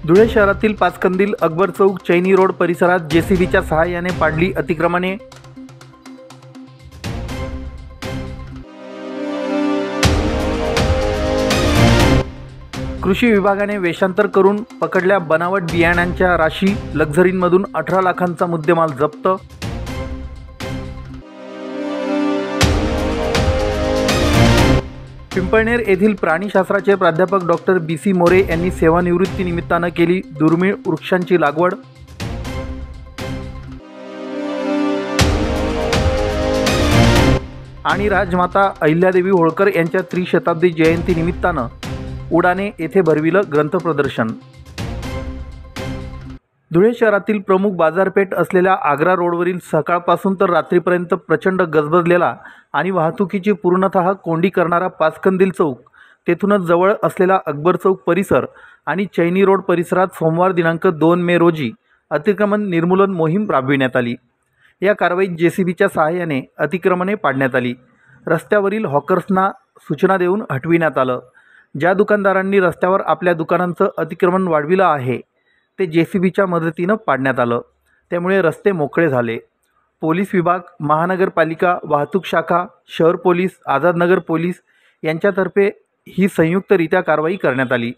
धुळे शहरातील पाचकंदील अकबर चौक chains road परिसरात जेसीबीच्या सहाय्याने पाडली अतिक्रमणे। कृषी विभागाने वेषांतर करून पकडल्या बनावट बियाण्यांच्या राशी। लक्झरीमधून 18 लाखांचा मुद्देमाल जप्त। पिंपळनेर येथील प्राणीशास्त्राचे प्राध्यापक डॉक्टर BC मोरे यांनी सेवानिवृत्तीनिमित्तानं केली दुर्मिळ वृक्षांची लागवड। आणि राजमाता अहिल्यादेवी होळकर यांच्या त्रिशताब्दी जयंतीनिमित्तानं उडाणे येथे भरविलं ग्रंथ प्रदर्शन। धुळे शहरातील प्रमुख बाजारपेठ असलेल्या आग्रा रोडवरील सकाळपासून तर रात्रीपर्यंत प्रचंड गजबजलेला आणि वाहतुकीची पूर्णतः कोंडी करणारा पाचकंदील चौक, तेथूनच जवळ असलेला अकबर चौक परिसर आणि चैनी रोड परिसरात सोमवार दिनांक 2 मे रोजी अतिक्रमण निर्मूलन मोहीम राबविण्यात आली। या कारवाईत जेसीबीच्या सहाय्याने अतिक्रमणे पाडण्यात आली। रस्त्यावरील हॉकर्सना सूचना देऊन हटविण्यात आलं। ज्या दुकानदारांनी रस्त्यावर आपल्या दुकानांचं अतिक्रमण वाढविलं आहे ते जेसीबीच्या मदतीनं पाडण्यात आलं। त्यामुळे रस्ते मोकळे झाले। पोलीस विभाग, महानगरपालिका, वाहतूक शाखा, शहर पोलीस, आझादनगर पोलीस यांच्यातर्फे ही संयुक्तरित्या कारवाई करण्यात आली।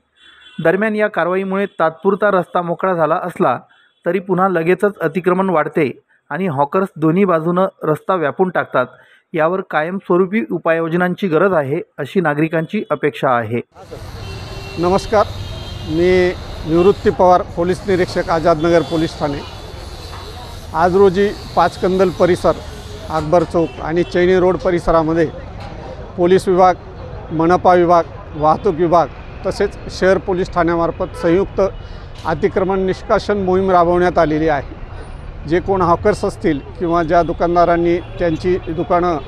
दरम्यान या कारवाईमुळे तात्पुरता रस्ता मोकळा झाला असला तरी पुन्हा लगेचच अतिक्रमण वाढते आणि हॉकर्स दोन्ही बाजूनं रस्ता व्यापून टाकतात। यावर कायमस्वरूपी उपाययोजनांची गरज आहे अशी नागरिकांची अपेक्षा आहे। नमस्कार, मी निवृत्ती पवार, पोलीस निरीक्षक, आझादनगर पोलीस ठाणे। आज रोजी पाचकंदल परिसर, अकबर चौक आणि चैनी रोड परिसरामध्ये पोलीस विभाग, मनपा विभाग, वाहतूक विभाग तसेच शहर पोलीस ठाण्यामार्फत संयुक्त अतिक्रमण निष्कासन मोहीम राबवण्यात आलेली आहे। जे कोण हॉकर्स असतील किंवा ज्या दुकानदारांनी त्यांची दुकानं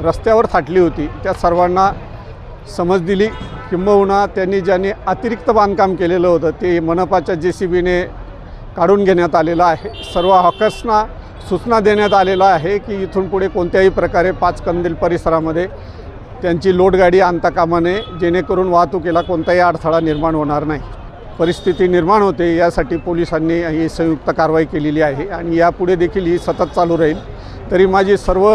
रस्त्यावर थाटली होती त्या सर्वांना समज दिली, किंबहुना त्यांनी ज्यांनी अतिरिक्त बांधकाम केलेलं होतं ते मनपाच्या जेसीबीने काढून घेण्यात आलेलं आहे। सर्व हॉकर्सना सूचना देण्यात आलेलं आहे की इथून पुढे कोणत्याही प्रकारे पाचकंदील परिसरामध्ये त्यांची लोडगाडी आणता कामा नये, जेणेकरून वाहतुकीला कोणताही अडथळा निर्माण होणार नाही, परिस्थिती निर्माण होते यासाठी पोलिसांनी ही संयुक्त कारवाई केलेली आहे आणि यापुढे देखील ही सतत चालू राहील। तरी माझी सर्व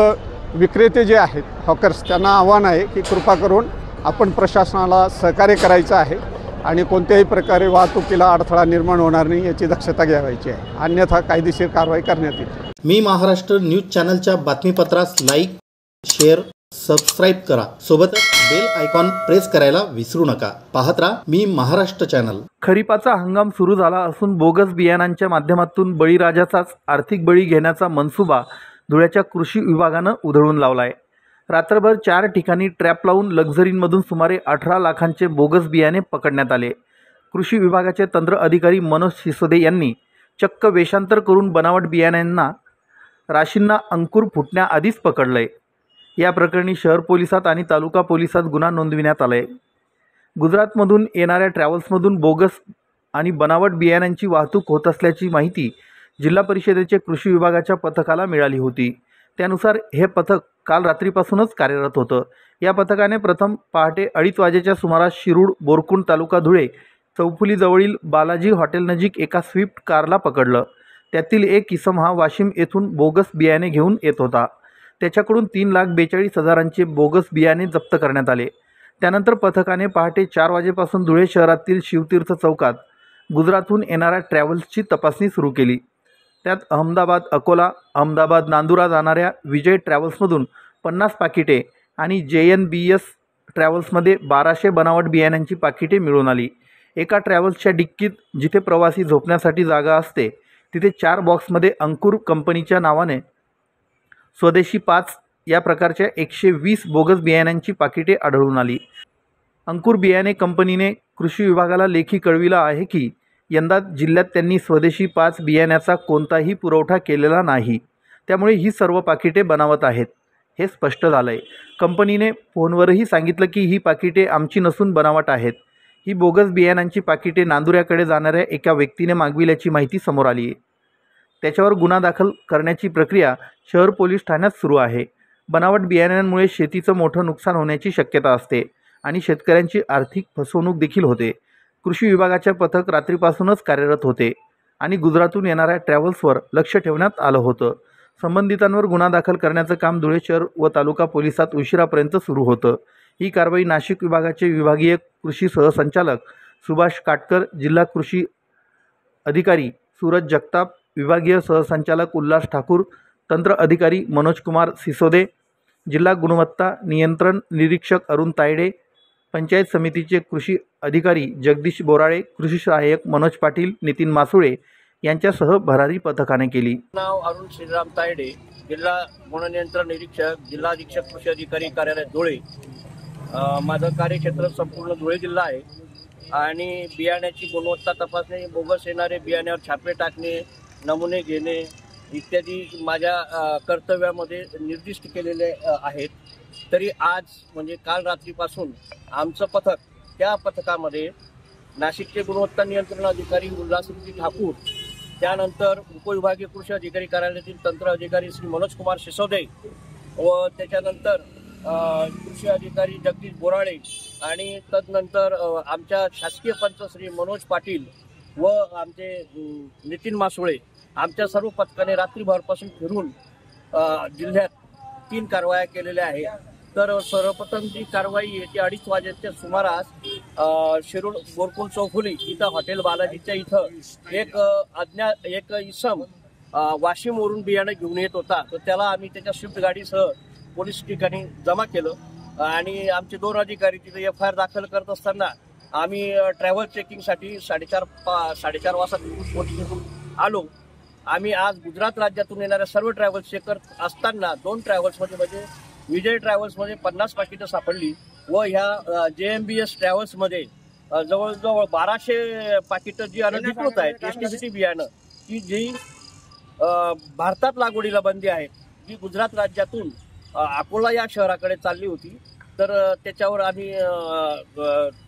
विक्रेते जे आहेत हॉकर्स त्यांना आव्हान आहे की कृपा करून आपण प्रशासनाला सहकार्य करायचं आहे आणि कोणत्याही प्रकारे वाहतुकीला अडथळा निर्माण होणार नाही याची दक्षता घ्यायची आहे, अन्यथा कायदेशीर कारवाई करण्यात येईल। मी महाराष्ट्र न्यूज चॅनलच्या बातमीपत्रास लाईक, शेअर, सबस्क्राईब करा। सोबतच बेल आयकॉन प्रेस करायला विसरू नका। पाहत राहा मी महाराष्ट्र चॅनल। खरीपाचा हंगाम सुरू झाला असून बोगस बियाणांच्या माध्यमातून बळीराजाचाच आर्थिक बळी घेण्याचा मनसुबा धुळ्याच्या कृषी विभागानं उधळून लावलाय। रात्रभर 4 ठिकाणी ट्रॅप लावून लक्झरीमधून सुमारे 18 लाखांचे बोगस बियाणे पकडण्यात आले। कृषी विभागाचे तंत्र अधिकारी मनोज सिसोदे यांनी चक्क वेषांतर करून बनावट बियाण्यांना राशींना अंकुर फुटण्याआधीच पकडलंय। या प्रकरणी शहर पोलिसात आणि तालुका पोलिसात गुन्हा नोंदविण्यात आलाय। गुजरातमधून येणाऱ्या ट्रॅव्हल्समधून बोगस आणि बनावट बियाण्यांची वाहतूक होत असल्याची माहिती जिल्हा परिषदेचे कृषी विभागाच्या पथकाला मिळाली होती। त्यानुसार हे पथक काल रात्रीपासूनच कार्यरत होतं। या पथकाने प्रथम पहाटे 2:30 वाजेच्या सुमारास शिरूड, बोरकुंड तालुका धुळे, चौफुलीजवळील बालाजी हॉटेलनजीक एका स्विफ्ट कारला पकडलं। त्यातील एक इसम हा वाशिम येथून बोगस बियाणे घेऊन येत होता। त्याच्याकडून 3,42,000चे बोगस बियाणे जप्त करण्यात आले। त्यानंतर पथकाने पहाटे 4 वाजेपासून धुळे शहरातील शिवतीर्थ चौकात गुजरातहून येणाऱ्या ट्रॅव्हल्सची तपासणी सुरू केली। त्यात अहमदाबाद अकोला, अहमदाबाद नांदुरा जाणाऱ्या विजय ट्रॅव्हल्समधून 50 पाकिटे आणि JNBS ट्रॅव्हल्समध्ये 1200 बनावट बियाण्यांची पाकिटे मिळून आली। एका ट्रॅव्हल्सच्या डिक्कीत जिथे प्रवासी झोपण्यासाठी जागा असते तिथे 4 बॉक्समध्ये अंकुर कंपनीच्या नावाने स्वदेशी 5 या प्रकारच्या 120 बोगस बियाण्यांची पाकिटे आढळून आली। अंकुर बियाणे कंपनीने कृषी विभागाला लेखी कळविलं आहे की यंदा जिल्ह्यात त्यांनी स्वदेशी 5 बियाण्याचा कोणताही पुरवठा केलेला नाही, त्यामुळे ही सर्व पाकिटे बनावट आहेत हे स्पष्ट झालंय। कंपनीने फोनवरही सांगितलं की ही पाकिटे आमची नसून बनावट आहेत। ही बोगस बियाण्यांची पाकिटे नांदुऱ्याकडे जाणाऱ्या एका व्यक्तीने मागविल्याची माहिती समोर आली आहे। त्याच्यावर गुन्हा दाखल करण्याची प्रक्रिया शहर पोलीस ठाण्यात सुरू आहे। बनावट बियाण्यांमुळे शेतीचं मोठं नुकसान होण्याची शक्यता असते आणि शेतकऱ्यांची आर्थिक फसवणूक देखील होते। कृषी विभागाचे पथक रात्रीपासूनच कार्यरत होते आणि गुजरातहून येणाऱ्या ट्रॅव्हल्सवर लक्ष ठेवण्यात आलं होतं. संबंधितांवर गुन्हा दाखल करण्याचं काम धुळे शहर व तालुका पोलिसात उशिरापर्यंत सुरू होतं. ही कारवाई नाशिक विभागाचे विभागीय कृषी सहसंचालक सुभाष काटकर, जिल्हा कृषी अधिकारी सूरज जगताप, विभागीय सहसंचालक उल्हास ठाकूर, तंत्र अधिकारी मनोज कुमार सिसोदे, जिल्हा गुणवत्ता नियंत्रण निरीक्षक अरुण तायडे, पंचायत समितीचे कृषी अधिकारी जगदीश बोराळे, कृषी सहाय्यक मनोज पाटील, नितीन मासुळे यांच्यासह भरारी पथकाने केली. नाव अरुण श्रीराम तायडे, जिल्हा गुणनियंत्रण निरीक्षक, जिल्हा अधीक्षक कृषी अधिकारी कार्यालय धुळे. माझं कार्यक्षेत्र संपूर्ण धुळे जिल्हा आहे आणि बियाण्याची गुणवत्ता तपासणे, बोगस येणारे बियाण्यावर छापे टाकणे, नमुने घेणे इत्यादी माझ्या कर्तव्यामध्ये निर्दिष्ट केलेले आहेत. तरी आज म्हणजे काल रात्रीपासून आमचं पथक, त्या पथकामध्ये नाशिकचे गुणवत्ता नियंत्रण अधिकारी उल्हास ठाकूर, त्यानंतर उपविभागीय कृषी अधिकारी कार्यालयातील तंत्र अधिकारी श्री मनोज कुमार सिसोदे व त्याच्यानंतर कृषी अधिकारी जगदीश बोराळे आणि तदनंतर आमच्या शासकीय पंच श्री मनोज पाटील व आमचे नितीन मासुळे, आमच्या सर्व पथकाने रात्रीभरपासून फिरून जिल्ह्यात 3 कारवाया केलेल्या आहेत. तर सर्वप्रथम जी कारवाई येते 2:30 वाजेच्या सुमारास शिरूर बोरकुल चौफुली इथं हॉटेल बालाजीच्या इथं एक इसम वाशिमवरून बियाणं घेऊन येत होता. तर त्याला आम्ही त्याच्या स्विफ्ट गाडीसह पोलीस ठिकाणी जमा केलं आणि आमचे 2 अधिकारी तिथे FIR दाखल करत असताना आम्ही ट्रॅव्हल चेकिंगसाठी 4:30 वाजता पोलीस आलो. आम्ही आज गुजरात राज्यातून येणाऱ्या सर्व ट्रॅव्हल्स चेक करत असताना 2 ट्रॅव्हल्समध्ये म्हणजे विजय ट्रॅव्हल्समध्ये 50 पाकिटं सापडली व ह्या JMBS ट्रॅव्हल्समध्ये जवळजवळ 1200 पाकिटं जी अनधिकृत आहेत STBT बियाणं, की जी भारतात लागवडीला बंदी आहे, जी गुजरात राज्यातून अकोला या शहराकडे चालली होती. तर त्याच्यावर आम्ही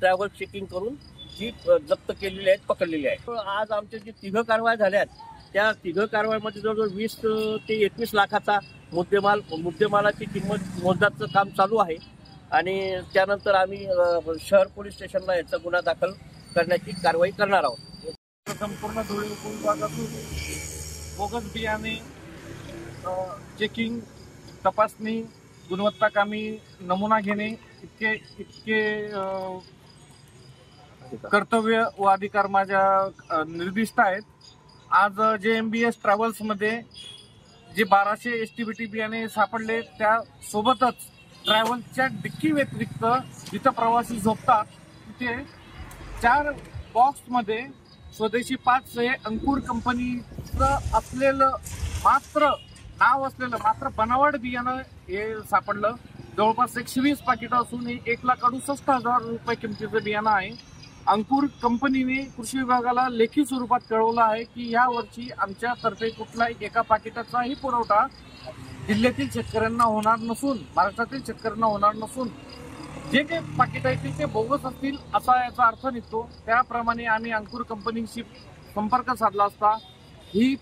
ट्रॅव्हल चेकिंग करून जी जप्त केलेली आहेत, पकडलेली आहे. आज आमच्या जी 3 कारवाया झाल्यात त्या 3 कारवाईमध्ये जवळजवळ 20 ते 21 लाखाचा मुद्देमालाची किंमत मोजण्याचं काम चालू आहे आणि त्यानंतर आम्ही शहर पोलीस स्टेशनला याचा गुन्हा दाखल करण्याची कारवाई करणार आहोत. संपूर्ण धुळे उपविभागातून बोगस बियाणे चेकिंग, तपासणी, गुणवत्ता कामी, नमुना घेणे इतके कर्तव्य व अधिकार माझ्या निर्दिष्ट आहेत. आज JMBS ट्रॅव्हल्समध्ये जे 1200 STBT बियाणे सापडले, त्या सोबतच ट्रॅव्हल्सच्या डिक्की व्यतिरिक्त जिथं प्रवासी झोपतात तिथे 4 बॉक्समध्ये स्वदेशी 5 हे अंकुर कंपनीचं असलेलं नाव असलेलं मात्र बनावट बियाणं हे सापडलं. जवळपास 120 पाकिटं असून हे 1,68,000 रुपये किमतीचं बियाणं आहे. अंकुर कंपनीने कृषी विभागाला लेखी स्वरूपात कळवलं आहे की या वर्षी आमच्यातर्फे कुठलाही एका पाकिटाचाही पुरवठा जिल्ह्यातील शेतकऱ्यांना होणार नसून, महाराष्ट्रातील शेतकऱ्यांना होणार नसून, जे काही पाकिट आहेत ते बोगस असतील असा याचा अर्थ निघतो. त्याप्रमाणे आम्ही अंकुर कंपनीशी संपर्क साधला असता ही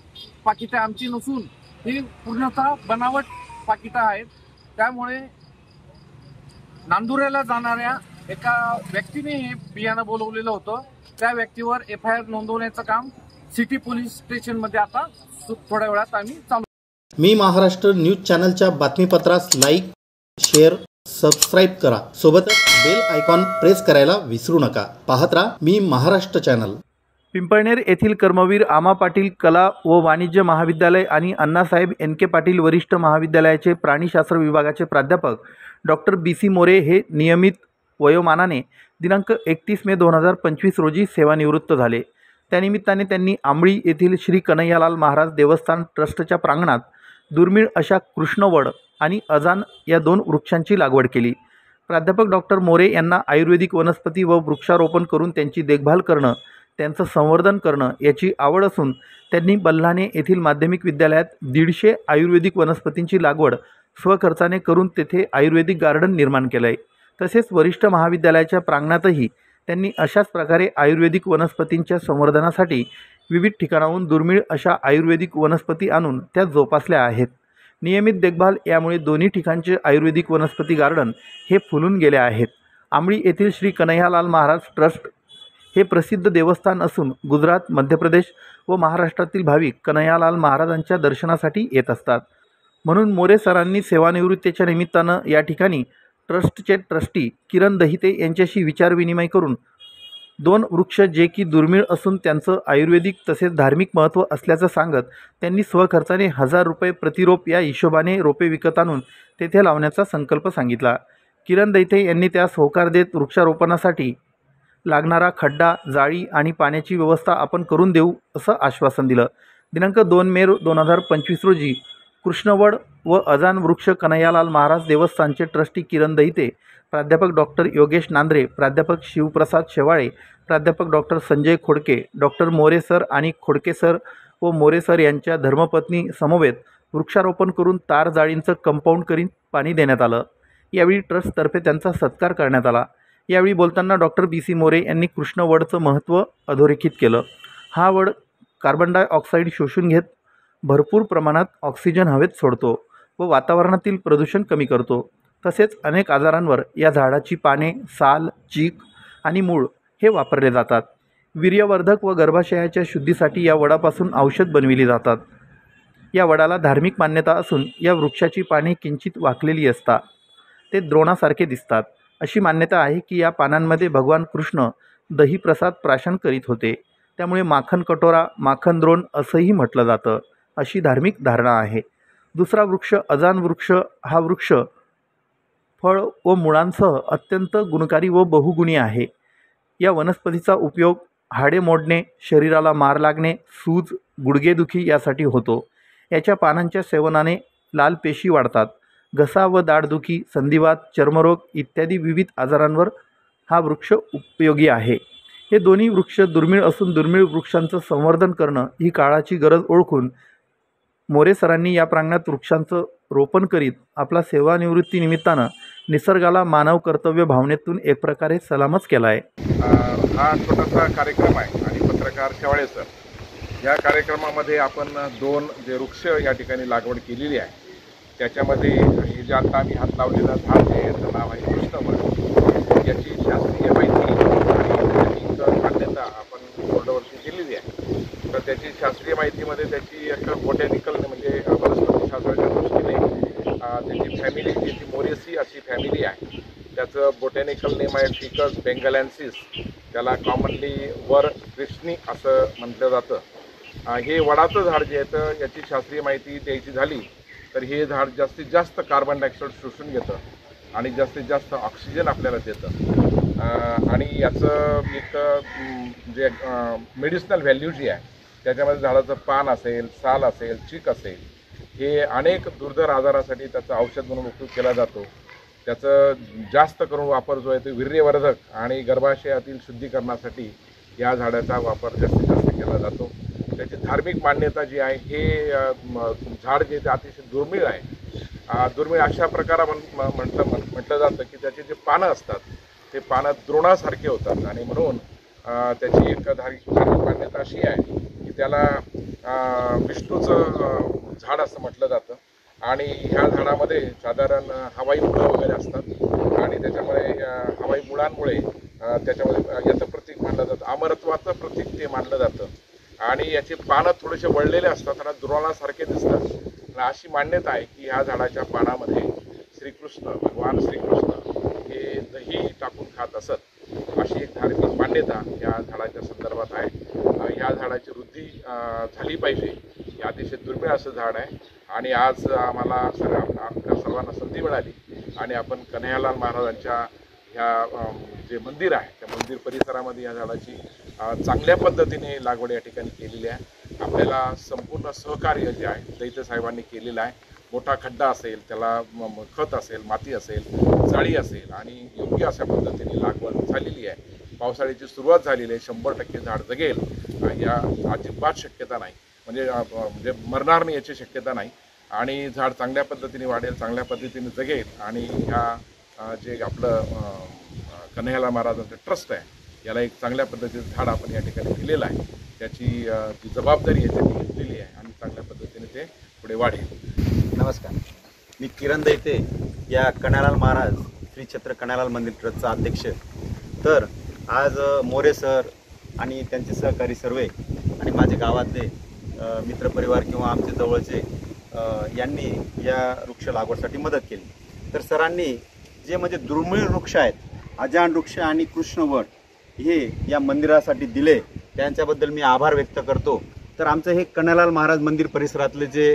पाकिटं आमची नसून ही पूर्णतः बनावट पाकिटं आहेत. त्यामुळे नांदुऱ्याला जाणाऱ्या एका व्यक्तीने हे बियाणं बोलवलेलं होतं, त्या व्यक्तीवर FIR नोंदवण्याचं काम सिटी पोलीस स्टेशनमध्ये आता थोड्या वेळात आम्ही चालू. मी महाराष्ट्र न्यूज चॅनलच्या बातमीपत्रास लाईक, शेअर, सबस्क्राईब करा. सोबतच बेल आयकॉन प्रेस करायला विसरू नका. पाहत राहा मी महाराष्ट्र चॅनल. पिंपळनेर येथील कर्मवीर आमा पाटील कला व वाणिज्य महाविद्यालय आणि अण्णासाहेब NK पाटील वरिष्ठ महाविद्यालयाचे प्राणीशास्त्र विभागाचे प्राध्यापक डॉक्टर BC मोरे हे नियमित वयोमानाने दिनांक 31 मे 2025 रोजी सेवानिवृत्त झाले. त्यानिमित्ताने त्यांनी आंबळी येथील श्री कन्हैयालाल महाराज देवस्थान ट्रस्टच्या प्रांगणात दुर्मिळ अशा कृष्णवड आणि अजान या 2 वृक्षांची लागवड केली. प्राध्यापक डॉक्टर मोरे यांना आयुर्वेदिक वनस्पती व वृक्षारोपण करून त्यांची देखभाल करणं, त्यांचं संवर्धन करणं याची आवड असून त्यांनी बल्हाणे येथील माध्यमिक विद्यालयात 150 आयुर्वेदिक वनस्पतींची लागवड स्वखर्चाने करून तेथे आयुर्वेदिक गार्डन निर्माण केलं आहे. तसेच वरिष्ठ महाविद्यालयाच्या प्रांगणातही त्यांनी अशाच प्रकारे आयुर्वेदिक वनस्पतींच्या संवर्धनासाठी विविध ठिकाणाहून दुर्मिळ अशा आयुर्वेदिक वनस्पती आणून त्या जोपासल्या आहेत. नियमित देखभाल यामुळे दोन्ही ठिकाणचे आयुर्वेदिक वनस्पती गार्डन हे फुलून गेले आहेत. आंबळी येथील श्री कन्हैयालाल महाराज ट्रस्ट हे प्रसिद्ध देवस्थान असून गुजरात, मध्य प्रदेश व महाराष्ट्रातील भाविक कन्हैयालाल महाराजांच्या दर्शनासाठी येत असतात. म्हणून मोरे सरांनी सेवानिवृत्तीच्या निमित्तानं या ठिकाणी ट्रस्टचे ट्रस्टी किरण दहिते यांच्याशी विचारविनिमय करून 2 वृक्ष जे की दुर्मिळ असून त्यांचं आयुर्वेदिक तसेच धार्मिक महत्त्व असल्याचं सांगत त्यांनी स्वखर्चाने 1000 रुपये प्रतिरोप या हिशोबाने रोपे विकत आणून तेथे लावण्याचा संकल्प सांगितला. किरण दैते यांनी त्यास होकार देत वृक्षारोपणासाठी लागणारा खड्डा, जाळी आणि पाण्याची व्यवस्था आपण करून देऊ असं आश्वासन दिलं. दिनांक 2 मे 2025 रोजी कृष्णवड व अजान वृक्ष कन्हैयालाल महाराज देवस्थानचे ट्रस्टी किरण दहिते, प्राध्यापक डॉक्टर योगेश नांद्रे, प्राध्यापक शिवप्रसाद शेवाळे, प्राध्यापक doctor Sanjay Khodke, doctor More sir आणि खोडके सर व मोरे सर यांच्या धर्मपत्नी समवेत वृक्षारोपण करून तार जाळींचं कंपाऊंड करीत पाणी देण्यात आलं. यावेळी ट्रस्टतर्फे त्यांचा सत्कार करण्यात आला. यावेळी बोलताना डॉक्टर BC मोरे यांनी कृष्णवडचं महत्त्व अधोरेखित केलं. हा वड कार्बन डायऑक्साईड शोषून घेत भरपूर प्रमाणात ऑक्सिजन हवेत सोडतो व वातावरणातील प्रदूषण कमी करतो. तसेच अनेक आजारांवर या झाडाची पाने, साल, चीक आणि मूळ हे वापरले जातात. वीर्यवर्धक व गर्भाशयाच्या शुद्धीसाठी या वडापासून औषध बनविली जातात. या वडाला धार्मिक मान्यता असून या वृक्षाची पाने किंचित वाकलेली असतात. ते द्रोणासारखे दिसतात. अशी मान्यता आहे की या पानांमध्ये भगवान कृष्ण दही प्रसाद प्राशन करीत होते. त्यामुळे माखन कटोरा, माखन द्रोण असंही म्हटलं जातं, अशी धार्मिक धारणा आहे. दुसरा वृक्ष अजान वृक्ष. हा वृक्ष फळ व मुळांसह अत्यंत गुणकारी व बहुगुणी आहे. या वनस्पतीचा उपयोग हाडे मोडणे, शरीराला मार लागणे, सूज, गुडघेदुखी यासाठी होतो. याच्या पानांच्या सेवनाने लाल पेशी वाढतात. घसा व दाढदुखी, संधिवात, चर्मरोग इत्यादी विविध आजारांवर हा वृक्ष उपयोगी आहे. हे दोन्ही वृक्ष दुर्मिळ असून दुर्मिळ वृक्षांचं संवर्धन करणं ही काळाची गरज ओळखून मोरे सरांनी या प्रांगणात वृक्षांचं रोपण करीत आपला सेवानिवृत्तीनिमित्तानं निसर्गाला मानव कर्तव्य भावनेतून एक प्रकारे सलामच केला आहे. हा छोटासा कार्यक्रम आहे आणि पत्रकार शेवाळे सर या कार्यक्रमामध्ये आपण 2 जे वृक्ष या ठिकाणी लागवड केलेली आहे त्याच्यामध्ये हे जे आता आम्ही हात लावलेलं झाड जे याचं नाव आहे कृष्णवड, याची शास्त्रीय माहिती आणि त्याची मान्यता आपण वर्षी दिलेली आहे. तर त्याची शास्त्रीय माहितीमध्ये त्याची एक बोटॅनिकल म्हणजे वनस्पतीशास्त्राच्या दृष्टीने त्याची फॅमिली जी मोरेसी अशी फॅमिली आहे त्याचं बोटॅनिकल नेम आहे फिकस बेंगलॅन्सिस. त्याला कॉमनली वर कृष्णी असं म्हटलं जातं. हे वडाचं झाड जे आहे तर याची शास्त्रीय माहिती द्यायची झाली तर हे झाड जास्तीत जास्त कार्बन डायऑक्साईड शोषून घेतं आणि जास्तीत जास्त ऑक्सिजन आपल्याला देतं. आणि याचं एक जे मेडिसिनल व्हॅल्यू जी आहे त्याच्यामध्ये झाडाचं पान असेल, साल असेल, चीक असेल, हे अनेक दुर्धर आजारासाठी त्याचा औषध म्हणून उपयोग केला जातो. त्याचं जास्त करून वापर जो आहे तो वीर्यवर्धक आणि गर्भाशयातील शुद्धीकरणासाठी या झाडाचा वापर जास्तीत जास्त केला जातो. त्याची धार्मिक मान्यता जी आहे हे झाड जे अतिशय दुर्मिळ आहे. दुर्मिळ अशा प्रकारा म्हटलं जातं की त्याचे जे पानं असतात ते पानं द्रोणासारखे होतात आणि म्हणून त्याची एक धार्मिक मान्यता अशी आहे की त्याला विष्णूचं झाड असं म्हटलं जातं. आणि ह्या झाडामध्ये साधारण हवाई मुळं वगैरे असतात आणि त्याच्यामुळे हवाई मुळांमुळे त्याच्यामध्ये याचं प्रतीक मानलं जातं, अमरत्वाचं प्रतीक ते मानलं जातं. आणि याचे पानं थोडेसे वळलेले असतात आणि द्रोणासारखे दिसतात. अशी मान्यता आहे की ह्या झाडाच्या पानामध्ये श्रीकृष्ण, भगवान श्रीकृष्ण हे दही टाकून खात असत, अशी एक धार्मिक मान्यता या झाडाच्या संदर्भात आहे. ह्या झाडाची वृद्धी झाली पाहिजे. हे अतिशय दुर्मिळ असं झाड आहे आणि आज आम्हाला आपल्या सर्वांना संधी मिळाली आणि आपण कन्हैयालाल महाराजांच्या ह्या जे मंदिर आहे त्या मंदिर परिसरामध्ये या झाडाची चांगल्या पद्धतीने लागवड या ठिकाणी केलेली आहे. आपल्याला संपूर्ण सहकार्य जे आहे दैते साहेबांनी केलेलं आहे. मोठा खड्डा असेल, त्याला खत असेल, माती असेल, जाळी असेल आणि योग्य अशा पद्धतीने लागवड झालेली आहे. पावसाळ्याची सुरुवात झालेली आहे. 100% झाड जगेल या अजिबात शक्यता नाही, म्हणजे मरणार नाही याची शक्यता नाही. आणि झाड चांगल्या पद्धतीने वाढेल, चांगल्या पद्धतीने जगेल आणि ह्या जे आपलं कन्हैयालाल महाराजांचं ट्रस्ट आहे याला एक चांगल्या पद्धतीचं झाड आपण या ठिकाणी दिलेलं आहे. त्याची जी जबाबदारी आहे त्यांनी घेतलेली आहे आणि चांगल्या पद्धतीने ते पुढे वाढेल. नमस्कार, मी किरण दैते या कन्हैयालाल महाराज श्री क्षेत्र कन्हैयालाल मंदिर ट्रस्टचा अध्यक्ष. तर आज मोरे सर, आणि त्यांचे सहकारी सर्व आणि माझे गावातले मित्रपरिवार किंवा आमचे जवळचे यांनी या वृक्ष लागवडसाठी मदत केली। तर सरांनी जे म्हणजे दुर्मिळ वृक्ष आहेत, अजान वृक्ष आणि कृष्णवट हे या मंदिरासाठी दिले, त्यांच्याबद्दल मी आभार व्यक्त करतो। तर आमचं हे कन्हैयालाल महाराज मंदिर परिसरातले जे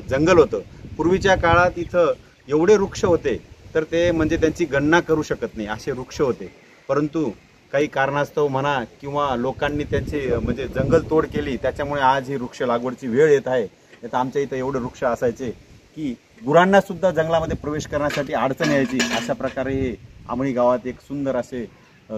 जंगल होतं, पूर्वीच्या काळात इथं एवढे वृक्ष होते तर ते म्हणजे त्यांची गणना करू शकत नाही असे वृक्ष होते, परंतु काही कारणास्तव म्हणा किंवा लोकांनी त्यांची म्हणजे जंगल तोड केली, त्याच्यामुळे आज ही वृक्ष लागवडची वेळ येत आहे। तर आमच्या इथं एवढे वृक्ष असायचे की गुरांना सुद्धा जंगलामध्ये प्रवेश करण्यासाठी अडचण यायची। अशा प्रकारे हे आमळी गावात एक सुंदर असे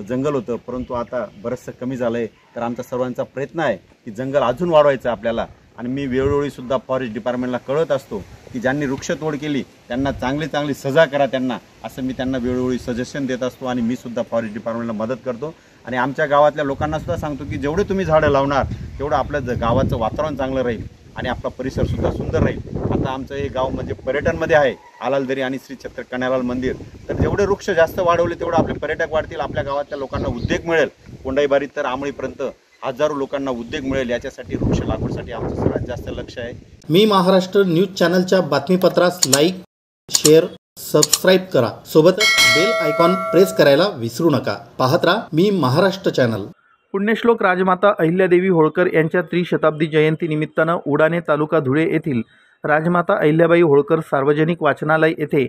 जंगल होतं, परंतु आता बरंचसं कमी झालं आहे। तर आमचा सर्वांचा प्रयत्न आहे की जंगल अजून वाढवायचं आपल्याला, आणि मी वेळोवेळी सुद्धा फॉरेस्ट डिपार्टमेंटला कळत असतो की ज्यांनी वृक्षतोड केली त्यांना चांगली सजा करा त्यांना, असं मी त्यांना वेळोवेळी सजेशन देत असतो आणि मी सुद्धा फॉरेस्ट डिपार्टमेंटला मदत करतो। आणि आमच्या गावातल्या लोकांना सुद्धा सांगतो की जेवढे तुम्ही झाडं लावणार तेवढं आपल्या गावाचं वातावरण चांगलं राहील आणि आपला परिसर सुद्धा सुंदर राहील। आता आमचं हे गाव म्हणजे पर्यटनमध्ये आहे, आलालदरी आणि श्री छत्र कन्हैयालाल मंदिर। तर जेवढे वृक्ष जास्त वाढवले तेवढं आपले पर्यटक वाढतील, आपल्या गावातल्या लोकांना उद्योग मिळेल, कोंडाईबारीत तर आमळीपर्यंत हजारो लोकांना उद्योग मिळेल, याच्यासाठी वृक्ष लागवडसाठी आमचं सर्वात जास्त लक्ष आहे। मी महाराष्ट्र न्यूज चॅनलच्या बातमीपत्रास लाईक, शेअर, सबस्क्राईब करा। सोबतच बेल आयकॉन प्रेस करायला विसरू नका। पाहत राहा मी महाराष्ट्र चॅनल। पुण्यश्लोक राजमाता अहिल्यादेवी होळकर यांच्या त्रिशताब्दी जयंती निमित्तानं उडाणे तालुका धुळे येथील राजमाता अहिल्याबाई होळकर सार्वजनिक वाचनालय येथे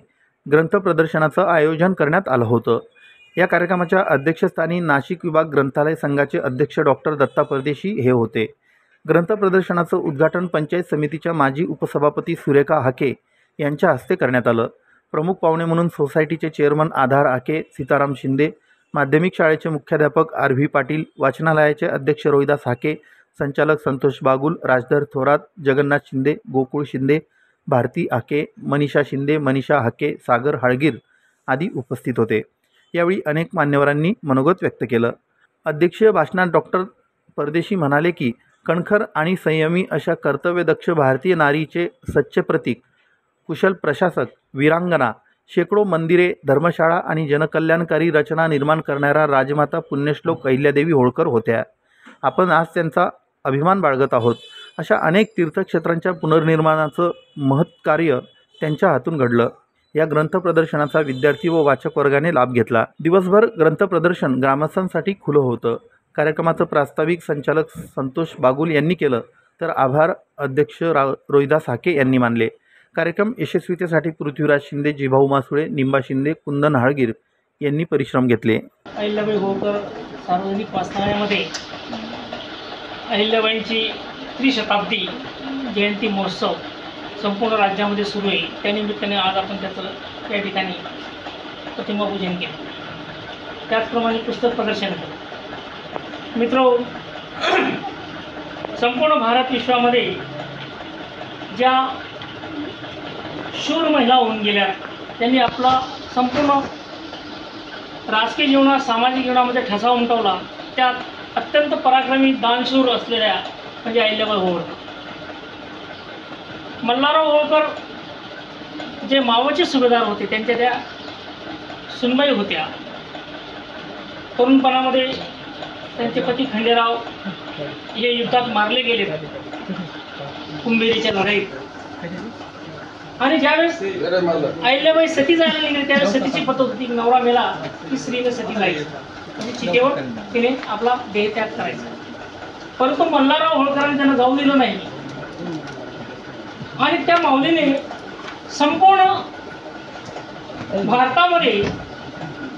ग्रंथ प्रदर्शनाचं आयोजन करण्यात आलं होतं। या कार्यक्रमाच्या अध्यक्षस्थानी नाशिक विभाग ग्रंथालय संघाचे अध्यक्ष डॉक्टर दत्ता परदेशी हे होते। ग्रंथ प्रदर्शनाचं उद्घाटन पंचायत समितीच्या माजी उपसभापती सुरेखा हाके यांच्या हस्ते करण्यात आलं। प्रमुख पाहुणे म्हणून सोसायटीचे चेअरमन आधार हाके, सीताराम शिंदे, माध्यमिक शाळेचे मुख्याध्यापक आर व्ही पाटील, वाचनालयाचे अध्यक्ष रोहिदास हाके, संचालक संतोष बागुल, राजधर थोरात, जगन्नाथ शिंदे, गोकुळ शिंदे, भारती हाके, मनीषा शिंदे, मनीषा हाके, सागर हाळगीर आदी उपस्थित होते। यावेळी अनेक मान्यवरांनी मनोगत व्यक्त केलं। अध्यक्षीय भाषणात डॉक्टर परदेशी म्हणाले की कणखर आणि संयमी अशा कर्तव्यदक्ष भारतीय नारीचे सच्चे प्रतीक, कुशल प्रशासक, वीरांगना, शेकडो मंदिरे, धर्मशाळा आणि जनकल्याणकारी रचना निर्माण करणाऱ्या राजमाता पुण्यश्लोक अहिल्यादेवी होळकर होत्या। आपण आज त्यांचा अभिमान बाळगत आहोत। अशा अनेक तीर्थक्षेत्रांच्या पुनर्निर्माणाचं महत्कार्य त्यांच्या हातून घडलं। या ग्रंथ प्रदर्शनाचा विद्यार्थी व वाचक वर्गाने लाभ घेतला। दिवसभर ग्रंथ प्रदर्शन ग्रामस्थांसाठी खुलं होतं। कार्यक्रमाचं प्रास्ताविक संचालक संतोष बागुल यांनी केलं, तर आभार अध्यक्ष रोहिदास हाके यांनी मानले। कार्यक्रम यशस्वीतेसाठी पृथ्वीराज शिंदे, जिभाऊ मासुळे, निंबा शिंदे, कुंदन हाळगीर यांनी परिश्रम घेतले। अहिल्याबाई होळकर सार्वजनिक वाचनालयामध्ये अहिल्याबाईंची त्रिशताब्दी जयंती महोत्सव संपूर्ण राज्यामध्ये सुरू आहे। त्यानिमित्ताने आज आपण त्याचं या ठिकाणी प्रतिमापूजन केलं, त्याचप्रमाणे पुस्तक प्रदर्शन केलं। मित्रो, संपूर्ण भारत विश्वामध्ये ज्या शूर महिला होऊन गेल्या, त्यांनी आपला संपूर्ण राजकीय जीवनात, सामाजिक जीवनामध्ये ठसा उमटवला, त्यात अत्यंत पराक्रमी, दानशूर असलेल्या म्हणजे अहिल्याबाई होळकर। मल्हारराव होळकर जे मावळचे सुभेदार होते, त्यांच्या त्या सुनबाई होत्या। तरुणपणामध्ये त्यांचे पती खंडेराव हे युद्धात मारले गेले कुंभेरीच्या लढाईत, आणि ज्यावेळेस अहिल्याबाई सती जायला गेली त्यावेळेस सतीची पद्धत होती की नवरा मेला की स्त्रीने सती जायची, म्हणजे चितेवर तिने आपला देहत्याग करायचा। परंतु मल्हारराव होळकरांनी त्यांना जाऊ दिलं नाही, आणि त्या माऊलीने संपूर्ण भारतामध्ये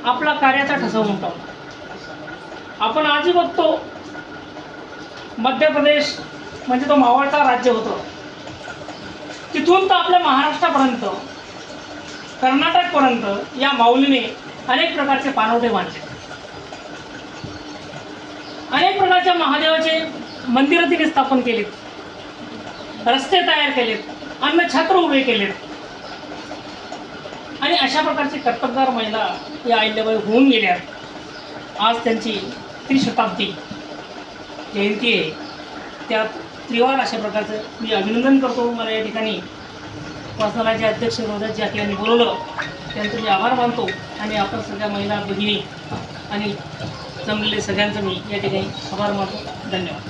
आपला कार्याचा ठसा उमटवला। आपण आजही बघतो, मध्य प्रदेश म्हणजे तो मावळचा राज्य होतं, तिथून तर आपल्या महाराष्ट्रापर्यंत, कर्नाटकपर्यंत या माऊलीने अनेक प्रकारचे पाणवठे बांधले, अनेक प्रकारच्या महादेवाचे मंदिरं तिने स्थापन केलीत, रस्ते तयार केलेत, अन्नछत्र उभे केलेत, आणि अशा प्रकारची कर्तबगार महिला या अहिल्याबाई होऊन गेल्या। आज त्यांची त्रिशताब्दी जयंती आहे, त्यात त्रिवार अशा प्रकारचं मी अभिनंदन करतो। मला या ठिकाणी वाचनालयाचे अध्यक्ष रोहिदास हाके यांनी बोलवलं, त्यांचे मी आभार मानतो, आणि आपण सगळ्या महिला भगिनी आणि जमलेले सगळ्यांचं मी या ठिकाणी आभार मानतो. धन्यवाद.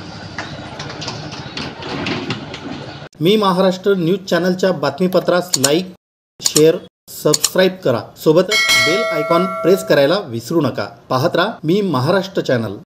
मी महाराष्ट्र न्यूज चॅनलच्या बातमीपत्रास लाईक, शेअर, सबस्क्राईब करा. सोबतच बेल आयकॉन प्रेस करायला विसरू नका. पाहत राहा मी महाराष्ट्र चॅनल.